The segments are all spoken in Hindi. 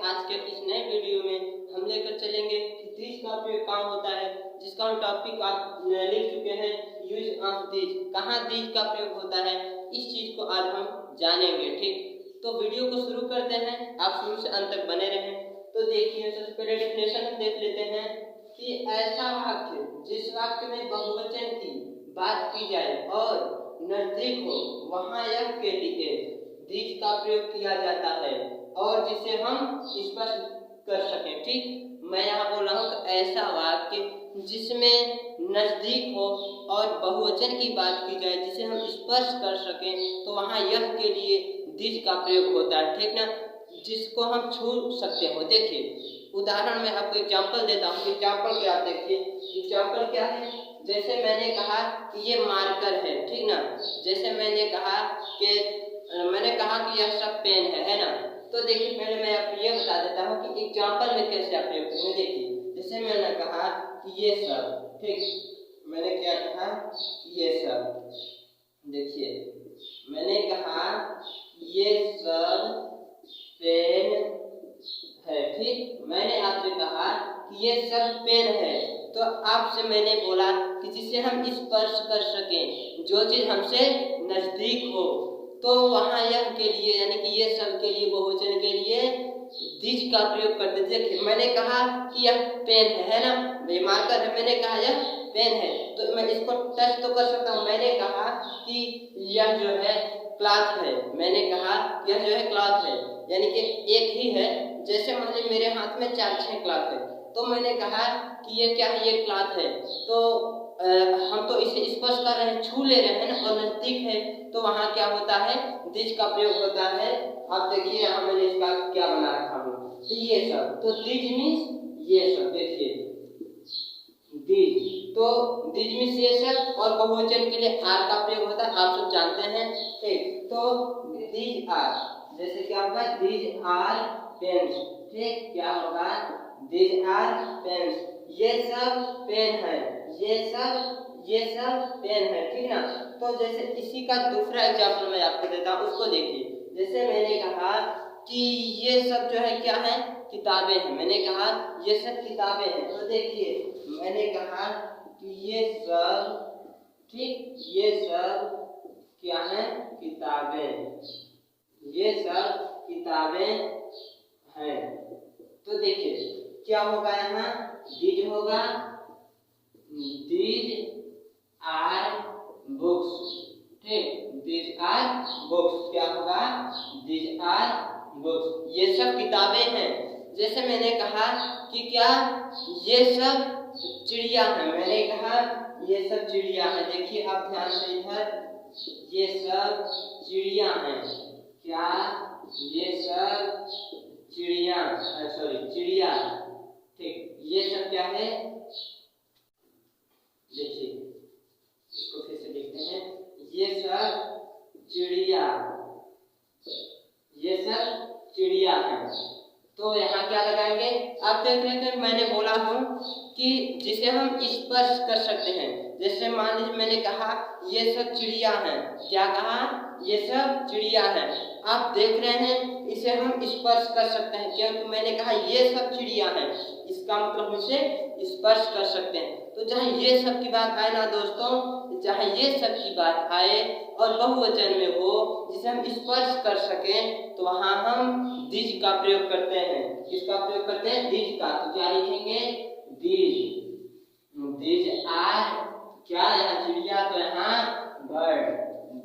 आज के इस नए वीडियो में हम लेकर चलेंगे कि दिस का प्रयोग कहाँ होता है, जिसका हम टॉपिक आप लिख चुके हैं, यूज ऑफ दिस। कहाँ दिस का प्रयोग होता है, इस चीज को आज हम जानेंगे। ठीक, तो वीडियो को शुरू करते हैं, आप शुरू से अंत तक बने रहें। तो देखिए, सबसे पहले डेफिनेशन हम देख लेते हैं कि ऐसा वाक्य जिस वाक्य में बहुवचन की बात की जाए और नजदीक हो, वहां यह के लिए दिस का प्रयोग किया जाता है और जिसे हम स्पष्ट कर सकें। ठीक, मैं यहाँ बोल रहा हूँ कि ऐसा वाक्य जिसमें नजदीक हो और बहुवचन की बात की जाए, जिसे हम स्पर्श कर सकें, तो वहाँ यह के लिए दिस का प्रयोग होता है। ठीक ना, जिसको हम छू सकते हो। देखिए, उदाहरण में आपको एग्जाम्पल देता हूँ। एग्जाम्पल क्या, देखिए एग्जाम्पल क्या है। जैसे मैंने कहा कि ये मार्कर है, ठीक ना। जैसे मैंने कहा कि यह सब पेन है ना। तो देखिए, पहले मैं आपको ये बता देता हूँ कि एग्जाम्पल में कैसे आप प्रयोग करेंगे। देखिए, जैसे मैंने कहा कि ये सब, ठीक, मैंने क्या कहा, ये सब। देखिए, मैंने कहा ये सब पेन है। ठीक, मैंने आपसे कहा कि ये सब पेन है, तो आपसे मैंने बोला कि जिसे हम स्पर्श कर सकें, जो चीज हमसे नजदीक हो, तो वहां यह के लिए यानी कि ये सब के लिए, बहुवचन के लिए दिस का प्रयोग करते। देखिए, मैंने कहा कि यह पेन है ना, ये मार्कर है, मैंने कहा यह पेन है, तो मैं इसको टच तो कर सकता हूँ। मैंने कहा कि यह जो है क्लॉथ है, मैंने कहा यह जो है क्लॉथ है, यानी कि एक ही है। जैसे मान लीजिए मेरे हाथ में 4-6 क्लॉथ है, तो मैंने कहा कि ये क्या है, ये क्लॉथ है, तो हम तो इसे स्पर्श कर रहे हैं, छू ले रहे हैं ना, और नजदीक है, तो वहाँ क्या होता है, दिस का प्रयोग होता है। अब देखिए, यहाँ मैंने इसका क्या बना रखा हूँ, तो ये सब, तो दिस मीन्स ये सब। देखिए, दिस, तो दिस मीन्स ये सब, और बहुवचन के लिए आर का प्रयोग होता है, आप सब जानते हैं। ठीक, तो दिस आर, जैसे क्या होगा, दिस आर पेन्स। ठीक, क्या होगा, दिस आर पेन्स, ये सब पेन है, ये सब पेन है। ठीक ना। तो जैसे इसी का दूसरा एग्जाम्पल मैं आपको देता हूँ, उसको देखिए। जैसे मैंने कहा कि ये सब जो है क्या है, किताबें हैं, मैंने कहा ये सब किताबें हैं, तो देखिए मैंने कहा कि ये सब, ठीक, ये सब क्या है, किताबें, ये सब किताबें हैं। तो देखिए क्या होगा, यहाँ दीज होगा, दीज आर बुक्स। ठीक, दीज आर बुक्स, क्या होगा, दीज आर बुक्स, ये सब किताबें हैं। जैसे मैंने कहा कि क्या, ये सब चिड़िया है, मैंने कहा ये सब चिड़िया है। देखिए आप ध्यान से इधर, ये सब चिड़िया हैं, क्या, ये सब चिड़िया, सॉरी चिड़िया। ठीक, ये सब क्या है, देखिए इसको फिर से लिखते हैं, ये सब चिड़िया, ये सब चिड़िया है। तो यहाँ क्या लगाएंगे, आप देख रहे थे, मैंने बोला हूँ कि जिसे हम स्पर्श कर सकते हैं। जैसे मान लीजिए मैंने कहा ये सब चिड़िया हैं, क्या कहा, ये सब चिड़िया हैं। आप देख रहे हैं, इसे हम स्पर्श कर सकते हैं, क्योंकि मैंने कहा ये सब चिड़िया हैं, इसका मतलब इसे स्पर्श कर सकते हैं। तो जहाँ ये सब की बात आए ना दोस्तों, जहाँ ये सब की बात आए और बहुवचन में हो, जिसे हम स्पर्श कर सकें, तो वहाँ हम दिस का प्रयोग करते हैं। किसका प्रयोग करते हैं, दिस का। तो क्या लिखेंगे, दिस, दिस आर, क्या, यहाँ चिड़िया, तो यहाँ बर्ड,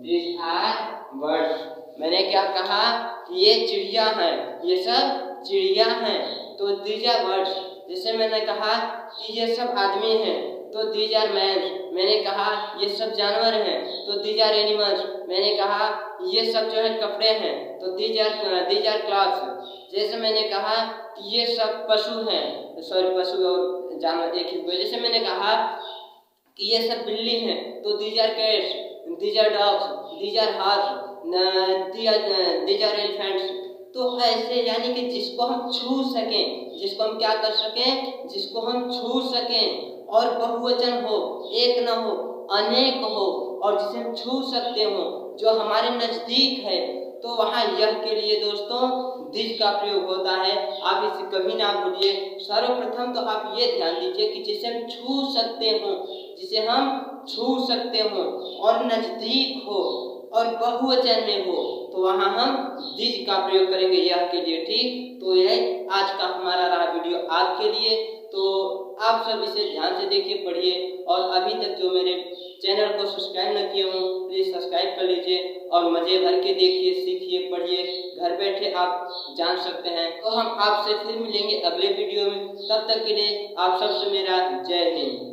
दिस आर बर्ड्स। मैंने क्या कहा कि ये चिड़िया हैं, ये सब चिड़िया हैं, तो दीज आर बर्ड्स। जैसे मैंने कहा कि ये सब आदमी हैं, तो दीज आर मैन। मैंने कहा ये सब जानवर हैं, तो दीज आर एनिमल्स। मैंने कहा ये सब जो है कपड़े हैं, तो दीज आर क्लॉथ्स। जैसे मैंने कहा कि ये सब पशु हैं, सॉरी पशु और जानवर एक ही हुए। जैसे मैंने कहा कि ये सब बिल्ली हैं, तो these are cats, these are dogs, these are horse, these are elephants. तो ऐसे यानी कि जिसको हम छू सकें, जिसको हम क्या कर सकें, जिसको हम छू सकें, और बहुवचन हो, एक न हो, अनेक हो, और जिसे हम छू सकते हो, जो हमारे नजदीक है, तो वहाँ यह के लिए दोस्तों दिस का प्रयोग होता है। आप इसे कभी ना भूलिए। सर्वप्रथम तो आप ये ध्यान दीजिए कि जिसे हम छू सकते हो, जिसे हम छू सकते हो और नजदीक हो और बहुवचन में हो, तो वहाँ हम दिस का प्रयोग करेंगे यह के लिए। ठीक, तो यह आज का हमारा रहा वीडियो आपके लिए। तो आप सब इसे ध्यान से देखिए, पढ़िए, और अभी तक जो मेरे चैनल को सब्सक्राइब न किए हों प्लीज़ सब्सक्राइब कर लीजिए और मज़े भर के देखिए, सीखिए, पढ़िए, घर बैठे आप जान सकते हैं। तो हम आपसे फिर मिलेंगे अगले वीडियो में। तब तक के लिए आप सबसे मेरा जय हिंद।